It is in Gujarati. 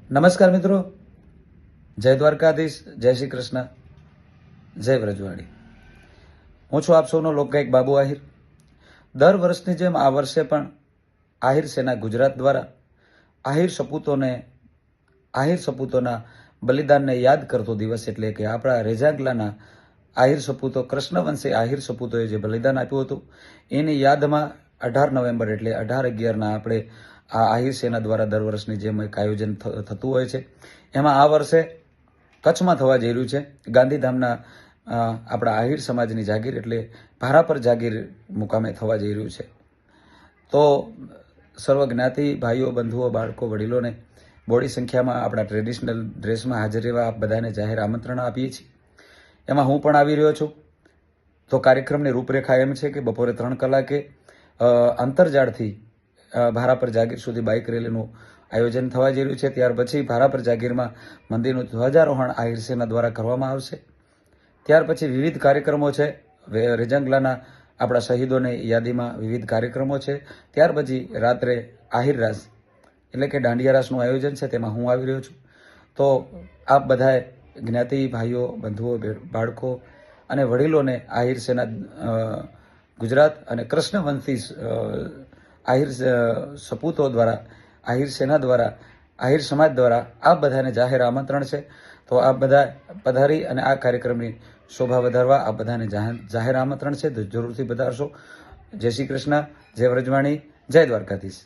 નમસ્કાર મિત્રો, જય દ્વારકાધીશ, જય શ્રી કૃષ્ણ, જય વ્રજવાડી. હું છું આપ સૌનો લોકગાયક બાબુ આહિર. દર વર્ષની જેમ આ વર્ષે પણ આહિર સેના ગુજરાત દ્વારા આહિર સપૂતોના બલિદાનને યાદ કરતો દિવસ એટલે કે આપણા રેજાગલાના આહિર સપૂતો, કૃષ્ણવંશી આહિર સપૂતોએ જે બલિદાન આપ્યું હતું એની યાદમાં 18 નવેમ્બર એટલે 18/11ના આપણે આ આહિર સેના દ્વારા દર વર્ષની જેમ એક આયોજન થતું હોય છે. એમાં આ વર્ષે કચ્છમાં થવા જઈ રહ્યું છે. ગાંધીધામના આપણા આહિર સમાજની જાગીર એટલે ભારાપર જાગીર મુકામે થવા જઈ રહ્યું છે. તો સર્વ જ્ઞાતિ ભાઈઓ, બંધુઓ, બાળકો, વડીલોને બોડી સંખ્યામાં આપણા ટ્રેડિશનલ ડ્રેસમાં હાજર રહેવા આપ બધાને જાહેર આમંત્રણ આપીએ છીએ. એમાં હું પણ આવી રહ્યો છું. તો કાર્યક્રમની રૂપરેખા એમ છે કે બપોરે 3 કલાકે અંતરજાળથી ભારાપર જાગીર સુધી બાઇક રેલીનું આયોજન થવા જઈ રહ્યું છે. ત્યાર પછી ભારાપર જાગીરમાં મંદિરનું ધ્વજારોહણ આહિર સેના દ્વારા કરવામાં આવશે. ત્યાર પછી વિવિધ કાર્યક્રમો છે. રેજાંગલાના આપણા શહીદોની યાદીમાં વિવિધ કાર્યક્રમો છે. ત્યાર પછી રાત્રે આહિર રાસ એટલે કે દાંડિયા રાસનું આયોજન છે, તેમાં હું આવી રહ્યો છું. તો આપ બધાએ જ્ઞાતિ ભાઈઓ, બંધુઓ, બાળકો અને વડીલોને આહિર સેના ગુજરાત અને કૃષ્ણવંશી આહિર સપૂતો દ્વારા, આહિર સેના દ્વારા, આહિર સમાજ દ્વારા આપ બધાને જાહેર આમંત્રણ છે. તો આપ બધા પધારી અને આ કાર્યક્રમની શોભા વધારવા આપ બધાને જાહેર આમંત્રણ છે. તો જરૂરથી પધારશો. જય શ્રી કૃષ્ણ, જય વ્રજવાણી, જય દ્વારકાધીશ.